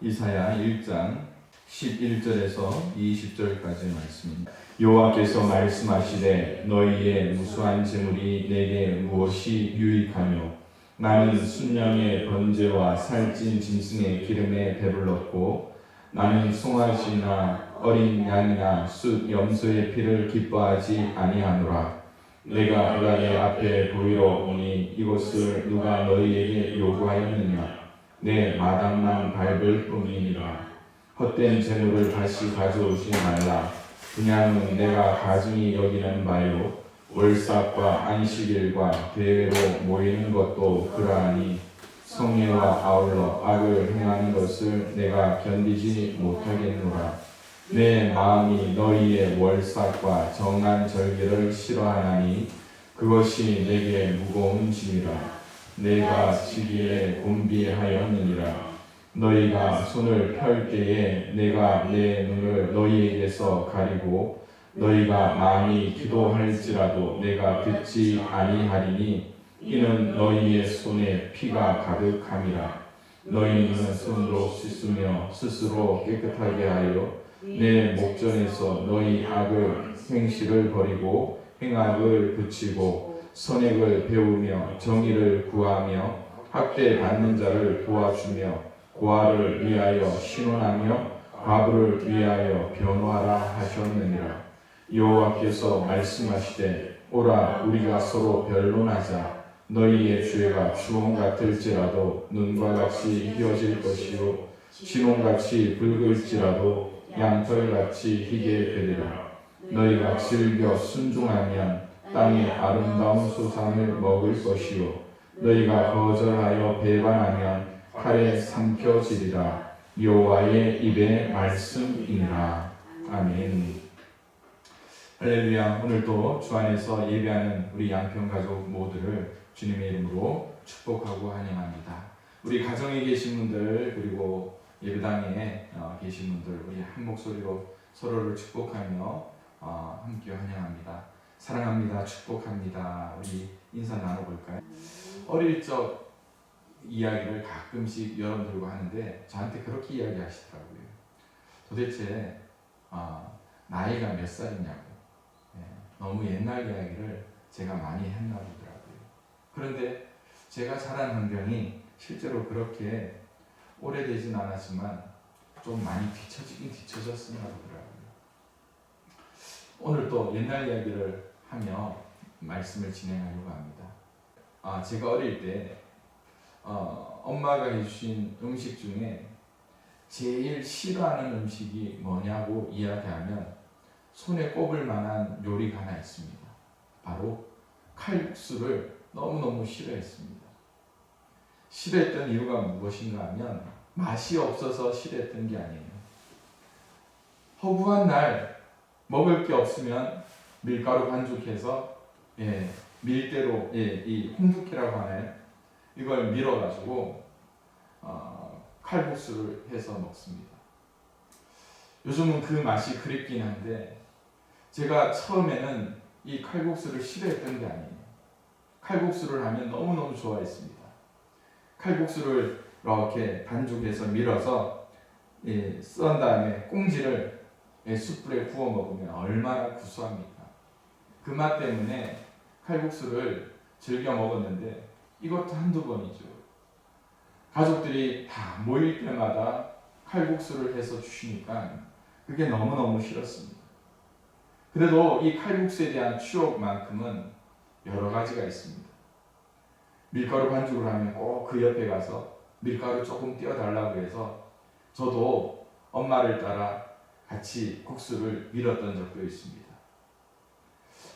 이사야 1장 11절에서 20절까지의 말씀입니다. 여호와께서 말씀하시되 너희의 무수한 재물이 내게 무엇이 유익하며 나는 순양의 번제와 살찐 짐승의 기름에 배불렀고 나는 송아지나 어린 양이나 숫 염소의 피를 기뻐하지 아니하노라. 내가 그의 앞에 보이러 오니 이곳을 누가 너희에게 요구하였느냐. 내 마당만 밟을 뿐이니라. 헛된 재물을 다시 가져오지 말라. 그냥은 내가 가증히 여기는 바요 월삭과 안식일과 대회로 모이는 것도 그러하니 성례와 아울러 악을 행하는 것을 내가 견디지 못하겠노라. 내 마음이 너희의 월삭과 정한 절기를 싫어하나니 그것이 내게 무거운 짐이라. 내가 지기에 곤비하였느니라. 너희가 손을 펼 때에 내가 내 눈을 너희에게서 가리고 너희가 많이 기도할지라도 내가 듣지 아니하리니 이는 너희의 손에 피가 가득함이라. 너희는 손으로 씻으며 스스로 깨끗하게 하여 내 목전에서 너희 악을 행실을 버리고 행악을 그치고 선행을 배우며 정의를 구하며 학대받는 자를 도와주며 고아를 위하여 신원하며 과부를 위하여 변호하라 하셨느니라. 여호와께서 말씀하시되 오라 우리가 서로 변론하자. 너희의 죄가 주홍 같을지라도 눈과 같이 희어질 것이요 진홍같이 붉을지라도 양털같이 희게 되리라. 너희가 즐겨 순종하면 땅의 아름다운 소산을 먹을 것이요 너희가 거절하여 배반하면 칼에 삼켜지리라. 여호와의 입의 말씀이니라. 아멘. 할렐루야. 오늘도 주 안에서 예배하는 우리 양평 가족 모두를 주님의 이름으로 축복하고 환영합니다. 우리 가정에 계신 분들 그리고 예배당에 계신 분들 우리 한 목소리로 서로를 축복하며 함께 환영합니다. 사랑합니다. 축복합니다. 우리 인사 나눠볼까요? 어릴 적 이야기를 가끔씩 여러분들과 하는데 저한테 그렇게 이야기하시더라고요. 도대체 나이가 몇 살이냐고. 너무 옛날 이야기를 제가 많이 했나 보더라고요. 그런데 제가 자란 환경이 실제로 그렇게 오래되진 않았지만 좀 많이 뒤처지긴 뒤처졌으나 보더라고요. 오늘 또 옛날 이야기를 하며 말씀을 진행하려고 합니다. 제가 어릴 때 엄마가 해주신 음식 중에 제일 싫어하는 음식이 뭐냐고 이야기하면 손에 꼽을 만한 요리가 하나 있습니다. 바로 칼국수를 너무너무 싫어했습니다. 싫어했던 이유가 무엇인가 하면 맛이 없어서 싫어했던 게 아니에요. 허구한 날 먹을 게 없으면 밀가루 반죽해서 밀대로 이 홍두깨라고 하나요? 이걸 밀어가지고 칼국수를 해서 먹습니다. 요즘은 그 맛이 그립긴 한데 제가 처음에는 이 칼국수를 싫어했던 게 아니에요. 칼국수를 하면 너무너무 좋아했습니다. 칼국수를 이렇게 반죽해서 밀어서 썬 다음에 꽁지를 숯불에 구워 먹으면 얼마나 구수합니까? 그 맛 때문에 칼국수를 즐겨 먹었는데 이것도 한두 번이죠. 가족들이 다 모일 때마다 칼국수를 해서 주시니까 그게 너무너무 싫었습니다. 그래도 이 칼국수에 대한 추억만큼은 여러 가지가 있습니다. 밀가루 반죽을 하면 꼭 그 옆에 가서 밀가루 조금 띄워달라고 해서 저도 엄마를 따라 같이 국수를 밀었던 적도 있습니다.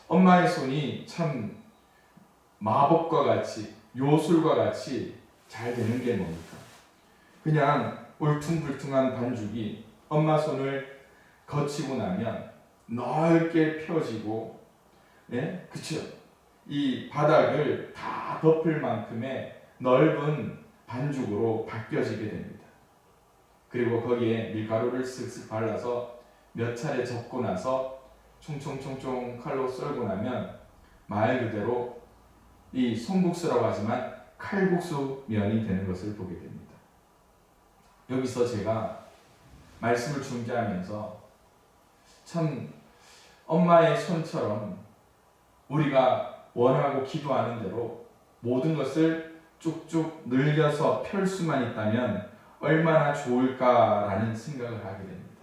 엄마의 손이 참 마법과 같이 요술과 같이 잘 되는 게 뭡니까? 그냥 울퉁불퉁한 반죽이 엄마 손을 거치고 나면 넓게 펴지고 그쵸? 이 바닥을 다 덮을 만큼의 넓은 반죽으로 바뀌어지게 됩니다. 그리고 거기에 밀가루를 쓱쓱 발라서 몇 차례 접고 나서 총총총총 칼로 썰고 나면 말 그대로 이 송국수라고 하지만 칼국수 면이 되는 것을 보게 됩니다. 여기서 제가 말씀을 중개하면서 참 엄마의 손처럼 우리가 원하고 기도하는 대로 모든 것을 쭉쭉 늘려서 펼 수만 있다면 얼마나 좋을까라는 생각을 하게 됩니다.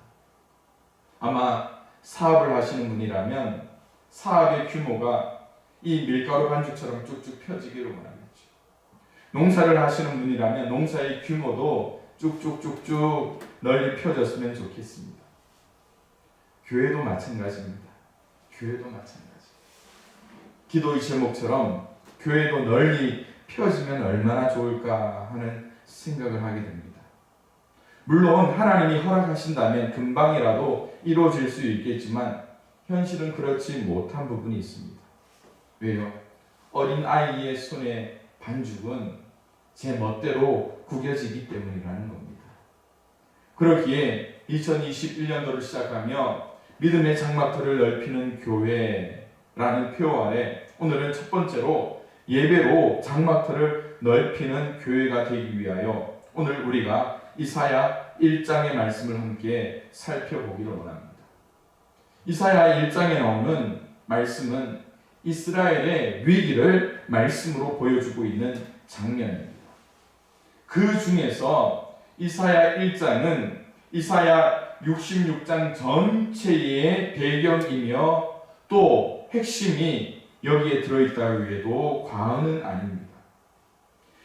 아마 사업을 하시는 분이라면 사업의 규모가 이 밀가루 반죽처럼 쭉쭉 펴지기를 원하겠죠. 농사를 하시는 분이라면 농사의 규모도 쭉쭉쭉쭉 널리 펴졌으면 좋겠습니다. 교회도 마찬가지입니다. 교회도 마찬가지. 기도의 제목처럼 교회도 널리 펴지면 얼마나 좋을까 하는 생각을 하게 됩니다. 물론 하나님이 허락하신다면 금방이라도 이루어질 수 있겠지만 현실은 그렇지 못한 부분이 있습니다. 왜요? 어린 아이의 손에 반죽은 제 멋대로 구겨지기 때문이라는 겁니다. 그렇기에 2021년도를 시작하며 믿음의 장막터를 넓히는 교회라는 표어 아래 오늘은 첫 번째로 예배로 장막터를 넓히는 교회가 되기 위하여 오늘 우리가 이사야 1장의 말씀을 함께 살펴보기를 원합니다. 이사야 1장에 나오는 말씀은 이스라엘의 위기를 말씀으로 보여주고 있는 장면입니다. 그 중에서 이사야 1장은 이사야 66장 전체의 배경이며 또 핵심이 여기에 들어있다고 해도 과언은 아닙니다.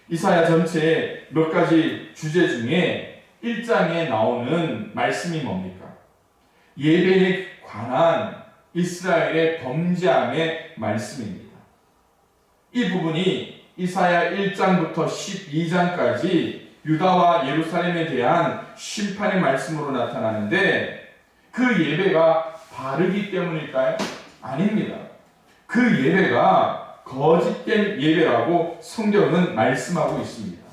이사야 전체의 몇 가지 주제 중에 1장에 나오는 말씀이 뭡니까? 예배에 관한 이스라엘의 범죄함의 말씀입니다. 이 부분이 이사야 1장부터 12장까지 유다와 예루살렘에 대한 심판의 말씀으로 나타나는데 그 예배가 바르기 때문일까요? 아닙니다. 그 예배가 거짓된 예배라고 성경은 말씀하고 있습니다.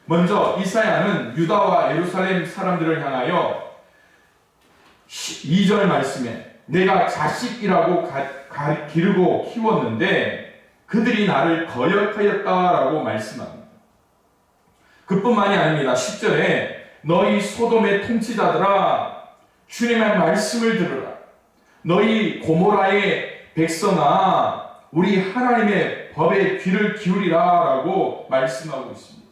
먼저 이사야는 유다와 예루살렘 사람들을 향하여 2절 말씀에 내가 자식이라고 기르고 키웠는데 그들이 나를 거역하였다라고 말씀합니다. 그뿐만이 아닙니다. 10절에 너희 소돔의 통치자들아 주님의 말씀을 들으라. 너희 고모라의 백성아 우리 하나님의 법에 귀를 기울이라 라고 말씀하고 있습니다.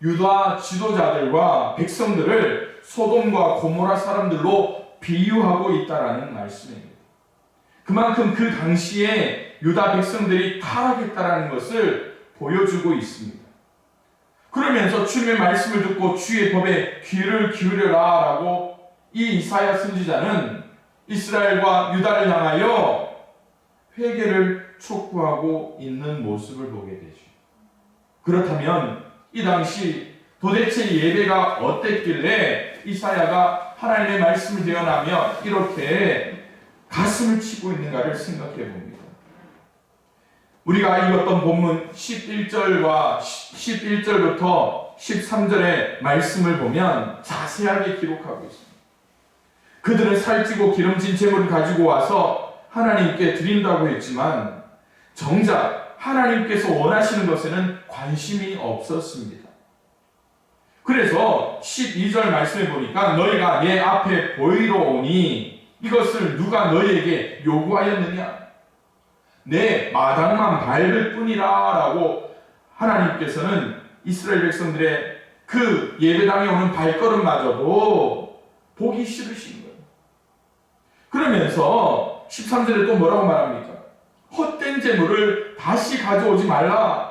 유다 지도자들과 백성들을 소돔과 고모라 사람들로 비유하고 있다라는 말씀입니다. 그만큼 그 당시에 유다 백성들이 타락했다라는 것을 보여주고 있습니다. 그러면서 주님의 말씀을 듣고 주의 법에 귀를 기울여라 라고 이 이사야 선지자는 이스라엘과 유다를 향하여 회개를 촉구하고 있는 모습을 보게 되죠. 그렇다면 이 당시 도대체 예배가 어땠길래 이사야가 하나님의 말씀을 대언하며 이렇게 가슴을 치고 있는가를 생각해 봅니다. 우리가 읽었던 본문 11절부터 13절의 말씀을 보면 자세하게 기록하고 있습니다. 그들은 살찌고 기름진 제물을 가지고 와서 하나님께 드린다고 했지만 정작 하나님께서 원하시는 것에는 관심이 없었습니다. 그래서 12절 말씀에 보니까 너희가 내 앞에 보이러 오니 이것을 누가 너희에게 요구하였느냐? 내 마당만 밟을 뿐이라 라고 하나님께서는 이스라엘 백성들의 그 예배당에 오는 발걸음마저도 보기 싫으신 거예요. 그러면서 13절에 또 뭐라고 말합니까? 헛된 재물을 다시 가져오지 말라.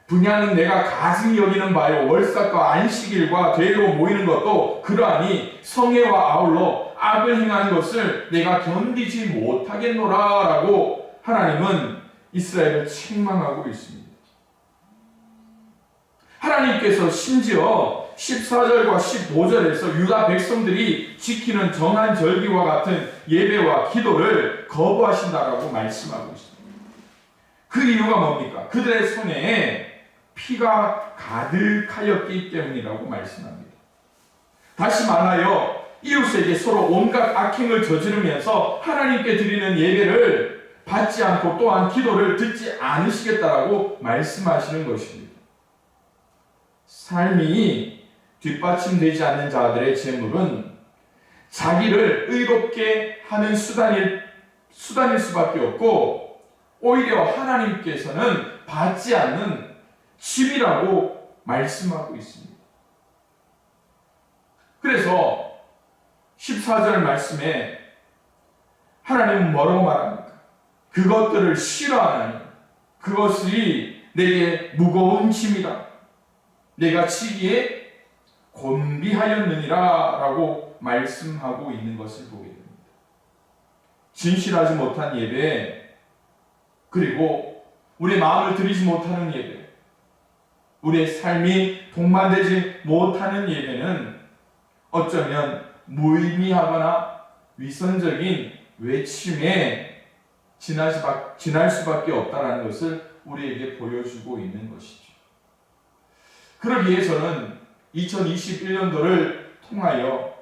분향은 내가 가증히 여기는 바요 월삭과 안식일과 대회로 모이는 것도 그러하니 성회와 아울러 악을 행하는 것을 내가 견디지 못하겠노라 라고 하나님은 이스라엘을 책망하고 있습니다. 하나님께서 심지어 14절과 15절에서 유다 백성들이 지키는 정한 절기와 같은 예배와 기도를 거부하신다라고 말씀하고 있습니다. 그 이유가 뭡니까? 그들의 손에 피가 가득하였기 때문이라고 말씀합니다. 다시 말하여 이웃에게 서로 온갖 악행을 저지르면서 하나님께 드리는 예배를 받지 않고 또한 기도를 듣지 않으시겠다라고 말씀하시는 것입니다. 삶이 뒷받침되지 않는 자들의 재물은 자기를 의롭게 하는 수단일 수밖에 없고, 오히려 하나님께서는 받지 않는 취미라고 말씀하고 있습니다. 그래서 14절 말씀에 하나님은 뭐라고 말합니까? 그것들을 싫어하나니 그것이 내게 무거운 짐이라, 내가 치기에 곤비하였느니라 라고 말씀하고 있는 것을 보게 됩니다. 진실하지 못한 예배, 그리고 우리의 마음을 들이지 못하는 예배, 우리의 삶이 동반되지 못하는 예배는 어쩌면 무의미하거나 위선적인 외침에 지날 수밖에 없다는 것을 우리에게 보여주고 있는 것이죠. 그러기에 저는 2021년도를 통하여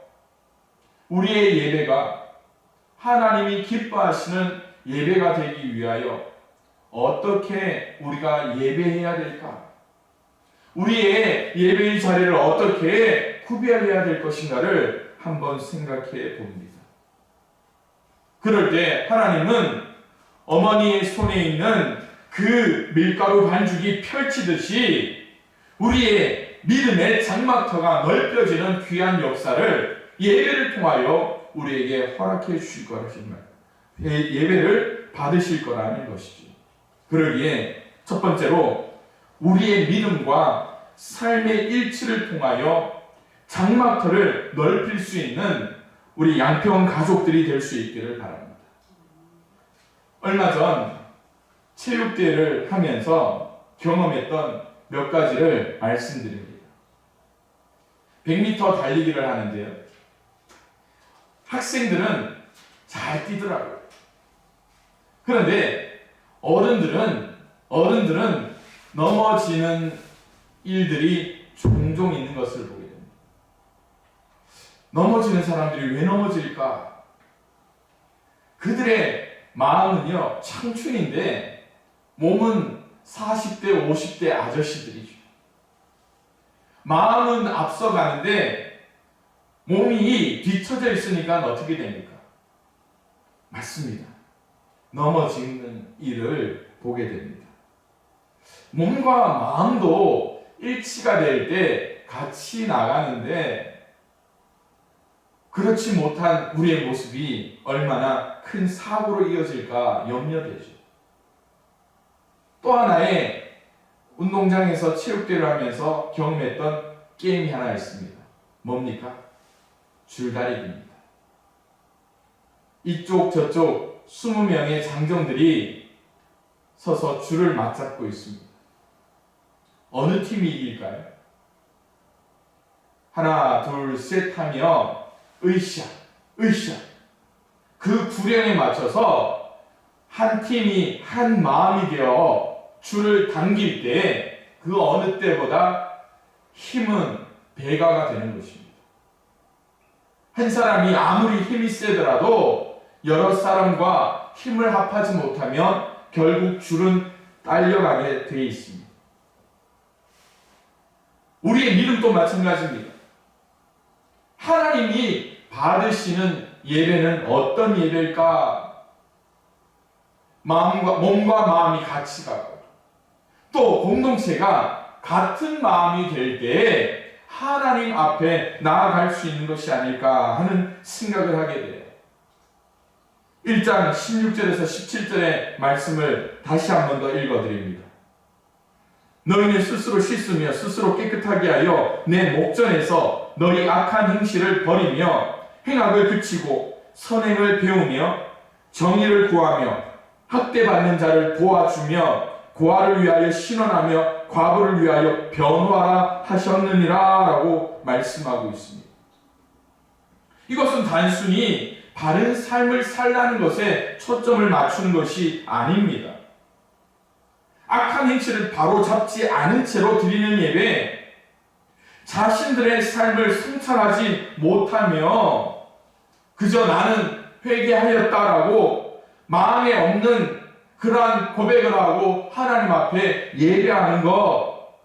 우리의 예배가 하나님이 기뻐하시는 예배가 되기 위하여 어떻게 우리가 예배해야 될까? 우리의 예배의 자리를 어떻게 구별해야 될 것인가를 한번 생각해 봅니다. 그럴 때 하나님은 어머니의 손에 있는 그 밀가루 반죽이 펼치듯이 우리의 믿음의 장막터가 넓혀지는 귀한 역사를 예배를 통하여 우리에게 허락해 주실 거라는 말, 예배를 받으실 거라는 것이죠. 그러기에 첫 번째로 우리의 믿음과 삶의 일치를 통하여 장막터를 넓힐 수 있는 우리 양평 가족들이 될 수 있기를 바랍니다. 얼마 전 체육대회를 하면서 경험했던 몇 가지를 말씀드립니다. 100m 달리기를 하는데요, 학생들은 잘 뛰더라고요. 그런데 어른들은 넘어지는 일들이 종종 있는 것을 보게 됩니다. 넘어지는 사람들이 왜 넘어질까? 그들의 마음은요, 청춘인데 몸은 40대, 50대 아저씨들이죠. 마음은 앞서가는데 몸이 뒤처져 있으니까 어떻게 됩니까? 맞습니다. 넘어지는 일을 보게 됩니다. 몸과 마음도 일치가 될 때 같이 나가는데 그렇지 못한 우리의 모습이 얼마나 큰 사고로 이어질까 염려되죠. 또 하나의 운동장에서 체육대회를 하면서 경험했던 게임이 하나 있습니다. 뭡니까? 줄다리기입니다. 이쪽 저쪽 20명의 장정들이 서서 줄을 맞잡고 있습니다. 어느 팀이 이길까요? 하나, 둘, 셋 하며 으쌰, 으쌰. 그 구령에 맞춰서 한 팀이 한 마음이 되어 줄을 당길 때 그 어느 때보다 힘은 배가가 되는 것입니다. 한 사람이 아무리 힘이 세더라도 여러 사람과 힘을 합하지 못하면 결국 줄은 딸려가게 되어 있습니다. 우리의 믿음도 마찬가지입니다. 하나님이 받으시는 예배는 어떤 예배일까? 몸과 마음이 같이 가고 또 공동체가 같은 마음이 될 때 하나님 앞에 나아갈 수 있는 것이 아닐까 하는 생각을 하게 돼요. 1장 16절에서 17절의 말씀을 다시 한 번 더 읽어드립니다. 너희는 스스로 씻으며 스스로 깨끗하게 하여 내 목전에서 너희 악한 행실을 버리며 행악을 그치고 선행을 배우며 정의를 구하며 학대받는 자를 도와주며 고아를 위하여 신원하며 과부를 위하여 변호하라 하셨느니라 라고 말씀하고 있습니다. 이것은 단순히 바른 삶을 살라는 것에 초점을 맞추는 것이 아닙니다. 악한 행실을 바로 잡지 않은 채로 드리는 예배, 자신들의 삶을 성찰하지 못하며 그저 나는 회개하였다라고 마음에 없는 그러한 고백을 하고 하나님 앞에 예배하는 것,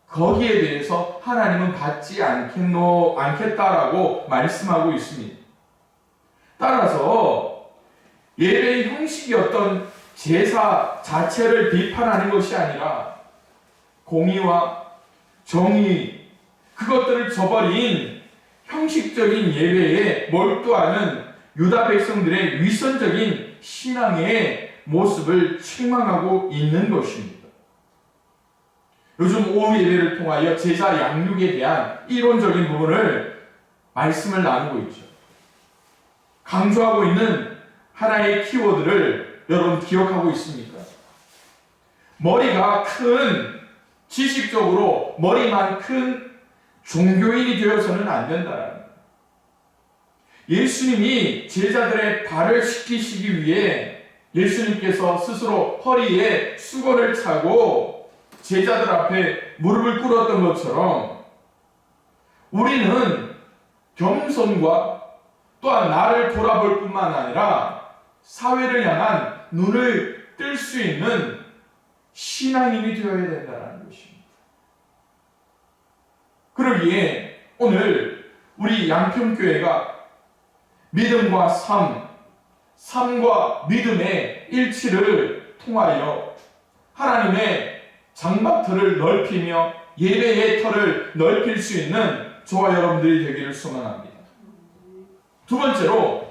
거기에 대해서 하나님은 받지 않겠다라고 말씀하고 있습니다. 따라서 예배의 형식이 어떤 제사 자체를 비판하는 것이 아니라 공의와 정의, 그것들을 저버린 형식적인 예배에 몰두하는 유다 백성들의 위선적인 신앙의 모습을 책망하고 있는 것입니다. 요즘 오후 예배를 통하여 제사 양육에 대한 이론적인 부분을 말씀을 나누고 있죠. 강조하고 있는 하나의 키워드를 여러분 기억하고 있습니까? 머리가 큰, 지식적으로 머리만 큰 종교인이 되어서는 안 된다라는 거예요. 예수님이 제자들의 발을 씻기시기 위해 예수님께서 스스로 허리에 수건을 차고 제자들 앞에 무릎을 꿇었던 것처럼 우리는 겸손과 또한 나를 돌아볼 뿐만 아니라 사회를 향한 눈을 뜰 수 있는 신앙인이 되어야 된다는 것입니다. 그러기에 오늘 우리 양평교회가 믿음과 삶과 믿음의 일치를 통하여 하나님의 장막터를 넓히며 예배의 터를 넓힐 수 있는 저와 여러분들이 되기를 소망합니다. 두 번째로,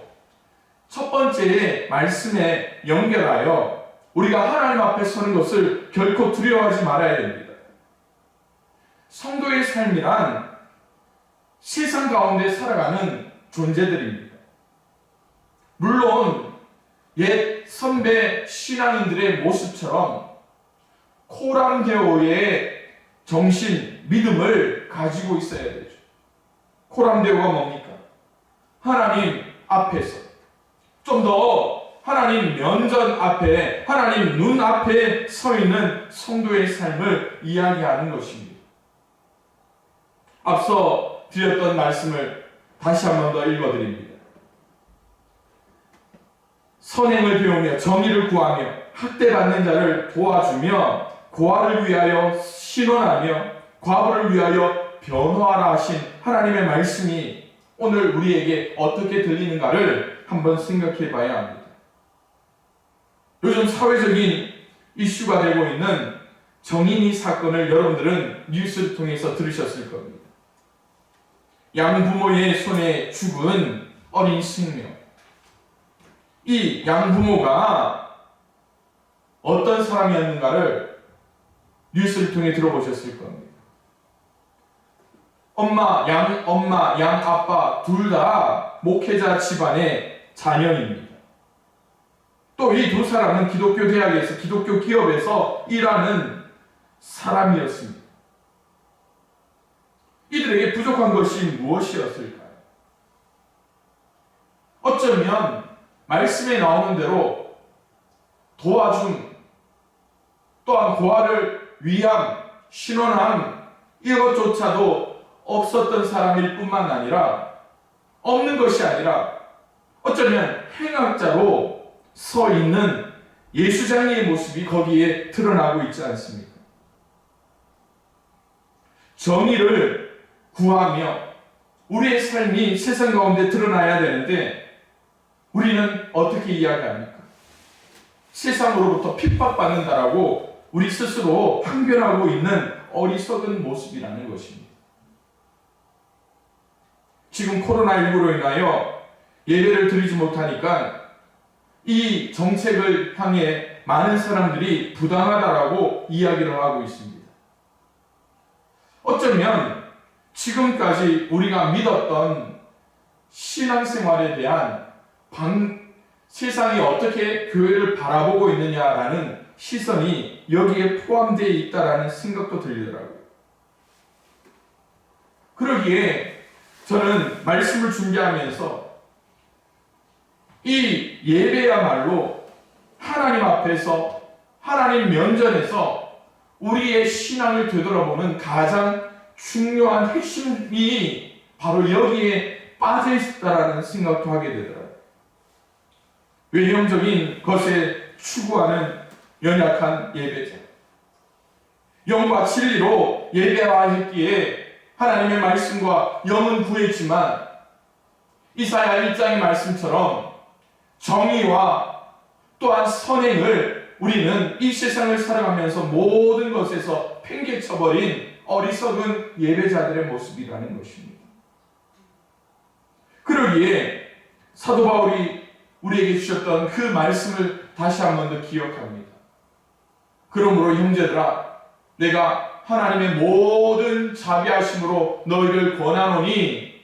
첫 번째의 말씀에 연결하여 우리가 하나님 앞에 서는 것을 결코 두려워하지 말아야 됩니다. 성도의 삶이란 세상 가운데 살아가는 존재들입니다. 물론 옛 선배 신앙인들의 모습처럼 코람데오의 정신, 믿음을 가지고 있어야 되죠. 코람데오가 뭡니까? 하나님 앞에서 좀 더 하나님 면전 앞에, 하나님 눈 앞에 서 있는 성도의 삶을 이야기하는 것입니다. 앞서 드렸던 말씀을 다시 한 번 더 읽어드립니다. 선행을 배우며 정의를 구하며 학대받는 자를 도와주며 고아를 위하여 신원하며 과부를 위하여 변호하라 하신 하나님의 말씀이 오늘 우리에게 어떻게 들리는가를 한번 생각해 봐야 합니다. 요즘 사회적인 이슈가 되고 있는 정인이 사건을 여러분들은 뉴스를 통해서 들으셨을 겁니다. 양부모의 손에 죽은 어린 생명. 이 양부모가 어떤 사람이었는가를 뉴스를 통해 들어보셨을 겁니다. 양 아빠 둘 다 목회자 집안의 자녀입니다. 또 이 두 사람은 기독교 대학에서, 기독교 기업에서 일하는 사람이었습니다. 이들에게 부족한 것이 무엇이었을까요? 어쩌면 말씀에 나오는 대로 도와줌, 또한 고아를 위함, 신원함, 이것조차도 없었던 사람일 뿐만 아니라, 없는 것이 아니라 어쩌면 행악자로 서 있는 예수장의 모습이 거기에 드러나고 있지 않습니까? 정의를 구하며 우리의 삶이 세상 가운데 드러나야 되는데 우리는 어떻게 이야기합니까? 세상으로부터 핍박받는다라고 우리 스스로 항변하고 있는 어리석은 모습이라는 것입니다. 지금 코로나19로 인하여 예배를 드리지 못하니까 이 정책을 향해 많은 사람들이 부당하다라고 이야기를 하고 있습니다. 어쩌면 지금까지 우리가 믿었던 신앙생활에 대한 세상이 어떻게 교회를 바라보고 있느냐라는 시선이 여기에 포함되어 있다라는 생각도 들리더라고요. 그러기에 저는 말씀을 준비하면서 이 예배야말로 하나님 앞에서, 하나님 면전에서 우리의 신앙을 되돌아보는 가장 중요한 핵심이 바로 여기에 빠져 있다라는 생각도 하게 되더라고요. 외형적인 것에 추구하는 연약한 예배자, 영과 진리로 예배하였기에 하나님의 말씀과 영은 구했지만 이사야 1장의 말씀처럼 정의와 또한 선행을 우리는 이 세상을 살아가면서 모든 것에서 팽개쳐버린 어리석은 예배자들의 모습이라는 것입니다. 그러기에 사도 바울이 우리에게 주셨던 그 말씀을 다시 한 번 더 기억합니다. 그러므로 형제들아, 내가 하나님의 모든 자비하심으로 너희를 권하노니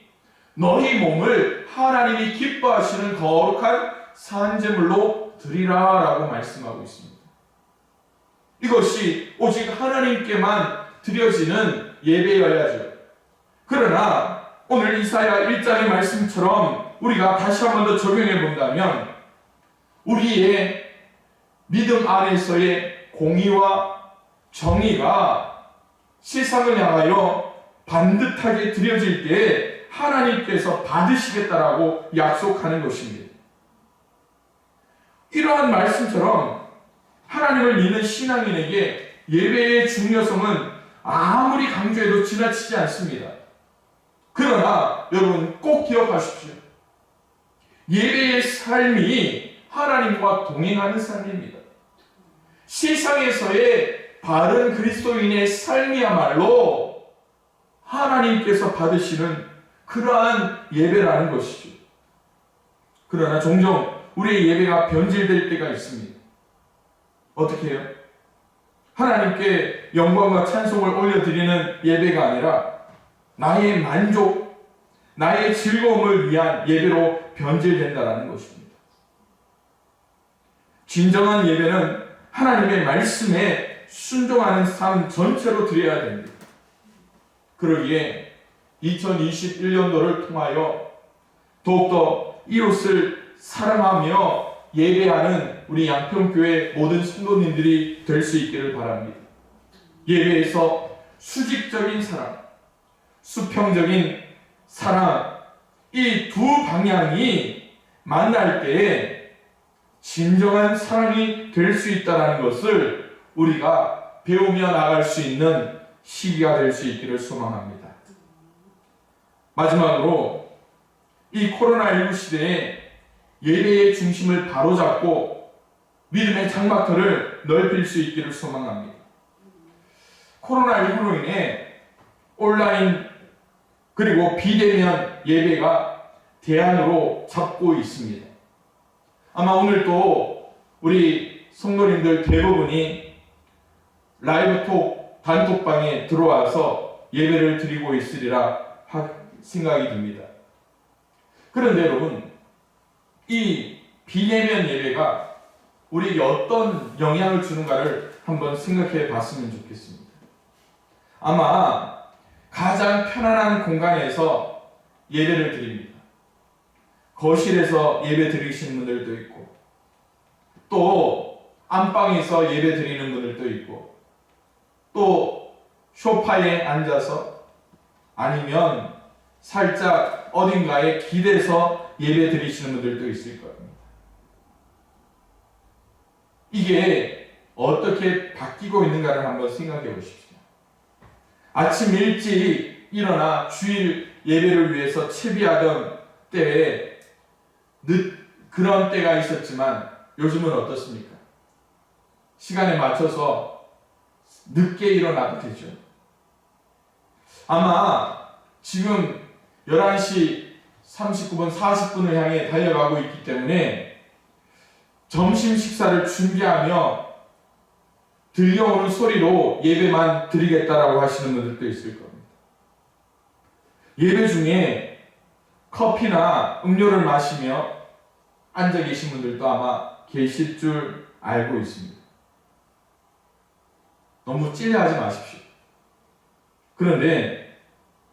너희 몸을 하나님이 기뻐하시는 거룩한 산제물로 드리라 라고 말씀하고 있습니다. 이것이 오직 하나님께만 드려지는 예배여야죠. 그러나 오늘 이사야 1장의 말씀처럼 우리가 다시 한 번 더 적용해 본다면 우리의 믿음 안에서의 공의와 정의가 세상을 향하여 반듯하게 드려질 때에 하나님께서 받으시겠다라고 약속하는 것입니다. 이러한 말씀처럼 하나님을 믿는 신앙인에게 예배의 중요성은 아무리 강조해도 지나치지 않습니다. 그러나 여러분 꼭 기억하십시오. 예배의 삶이 하나님과 동행하는 삶입니다. 세상에서의 바른 그리스도인의 삶이야말로 하나님께서 받으시는 그러한 예배라는 것이죠. 그러나 종종 우리의 예배가 변질될 때가 있습니다. 어떻게 해요? 하나님께 영광과 찬송을 올려드리는 예배가 아니라 나의 만족, 나의 즐거움을 위한 예배로 변질된다는 것입니다. 진정한 예배는 하나님의 말씀에 순종하는 삶 전체로 드려야 됩니다. 그러기에 2021년도를 통하여 더욱더 이웃을 사랑하며 예배하는 우리 양평교회 모든 성도님들이 될 수 있기를 바랍니다. 예배에서 수직적인 사랑, 수평적인 사랑, 이 두 방향이 만날 때에 진정한 사랑이 될 수 있다는 것을 우리가 배우며 나갈 수 있는 시기가 될 수 있기를 소망합니다. 마지막으로 이 코로나19 시대에 예배의 중심을 바로잡고 믿음의 장막터를 넓힐 수 있기를 소망합니다. 코로나19로 인해 온라인 그리고 비대면 예배가 대안으로 잡고 있습니다. 아마 오늘도 우리 성도님들 대부분이 라이브 톡 단톡방에 들어와서 예배를 드리고 있으리라 생각이 듭니다. 그런데 여러분, 이 비대면 예배가 우리에게 어떤 영향을 주는가를 한번 생각해 봤으면 좋겠습니다. 아마 가장 편안한 공간에서 예배를 드립니다. 거실에서 예배 드리시는 분들도 있고, 또 안방에서 예배 드리는 분들도 있고, 또 소파에 앉아서 아니면 살짝 어딘가에 기대서 예배 드리시는 분들도 있을 겁니다. 이게 어떻게 바뀌고 있는가를 한번 생각해 보십시오. 아침 일찍 일어나 주일 예배를 위해서 채비하던 때에 그런 때가 있었지만 요즘은 어떻습니까? 시간에 맞춰서 늦게 일어나도 되죠. 아마 지금 11시 39분, 40분을 향해 달려가고 있기 때문에 점심 식사를 준비하며 들려오는 소리로 예배만 드리겠다라고 하시는 분들도 있을 겁니다. 예배 중에 커피나 음료를 마시며 앉아 계신 분들도 아마 계실 줄 알고 있습니다. 너무 찔려하지 마십시오. 그런데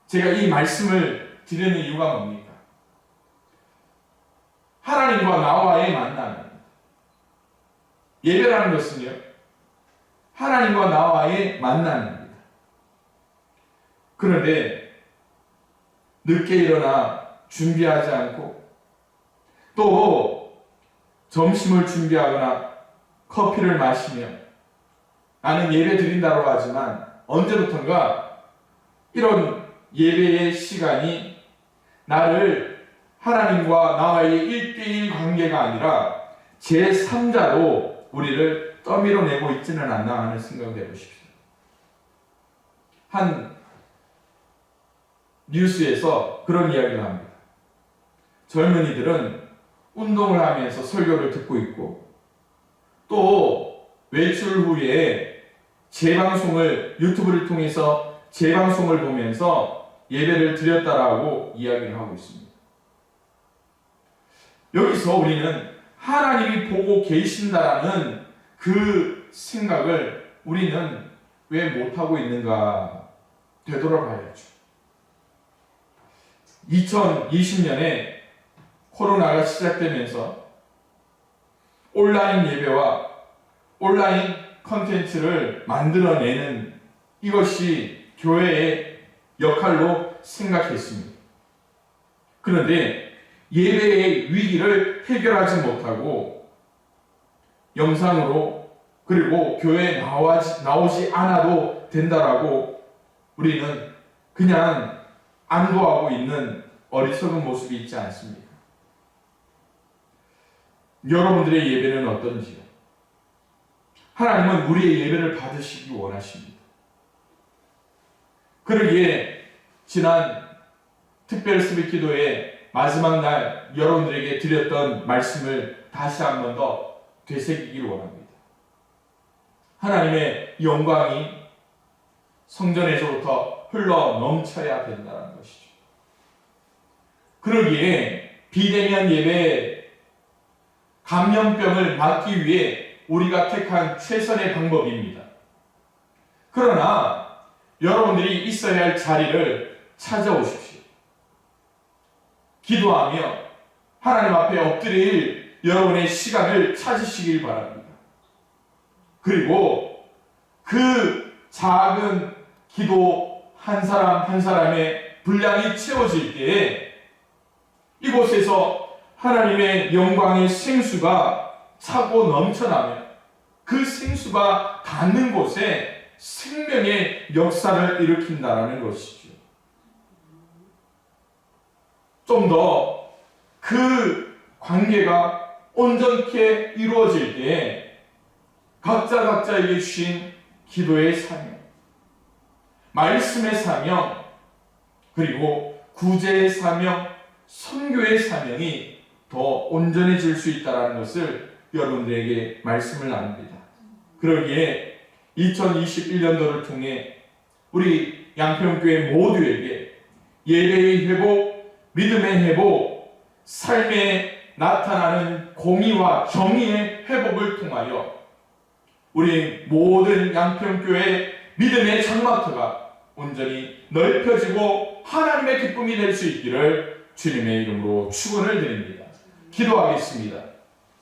제가 이 말씀을 드리는 이유가 뭡니까? 하나님과 나와의 만남입니다. 예배라는 것은요, 하나님과 나와의 만남입니다. 그런데 늦게 일어나 준비하지 않고 또 점심을 준비하거나 커피를 마시며 나는 예배 드린다고 하지만 언제부턴가 이런 예배의 시간이 나를 하나님과 나와의 1대1 관계가 아니라 제3자로 우리를 떠밀어내고 있지는 않나 하는 생각을 해보십시오. 한 뉴스에서 그런 이야기를 합니다. 젊은이들은 운동을 하면서 설교를 듣고 있고 또 외출 후에 재방송을 유튜브를 통해서 재방송을 보면서 예배를 드렸다라고 이야기를 하고 있습니다. 여기서 우리는 하나님이 보고 계신다라는 그 생각을 우리는 왜 못하고 있는가 되돌아봐야죠. 2020년에 코로나가 시작되면서 온라인 예배와 온라인 컨텐츠를 만들어내는 이것이 교회의 역할로 생각했습니다. 그런데 예배의 위기를 해결하지 못하고 영상으로 그리고 교회에 나오지 않아도 된다라고 우리는 그냥 안도하고 있는 어리석은 모습이 있지 않습니까? 여러분들의 예배는 어떤지요? 하나님은 우리의 예배를 받으시기 원하십니다. 그러기에 지난 특별 수비 기도의 마지막 날 여러분들에게 드렸던 말씀을 다시 한 번 더 되새기길 원합니다. 하나님의 영광이 성전에서부터 흘러 넘쳐야 된다는 것이죠. 그러기에 비대면 예배 감염병을 막기 위해 우리가 택한 최선의 방법입니다. 그러나 여러분들이 있어야 할 자리를 찾아오십시오. 기도하며 하나님 앞에 엎드릴 여러분의 시간을 찾으시길 바랍니다. 그리고 그 작은 기도 한 사람 한 사람의 분량이 채워질 때에 이곳에서 하나님의 영광의 생수가 차고 넘쳐나며 그 생수가 닿는 곳에 생명의 역사를 일으킨다는 것이죠. 좀 더 그 관계가 온전케 이루어질 때 각자에게 주신 기도의 사명, 말씀의 사명, 그리고 구제의 사명, 선교의 사명이 더 온전해질 수 있다는 것을 여러분들에게 말씀을 나눕니다. 그러기에 2021년도를 통해 우리 양평교회 모두에게 예배의 회복, 믿음의 회복, 삶에 나타나는 공의와 정의의 회복을 통하여 우리 모든 양평교회 믿음의 장막터가 온전히 넓혀지고 하나님의 기쁨이 될 수 있기를 주님의 이름으로 축원을 드립니다. 기도하겠습니다.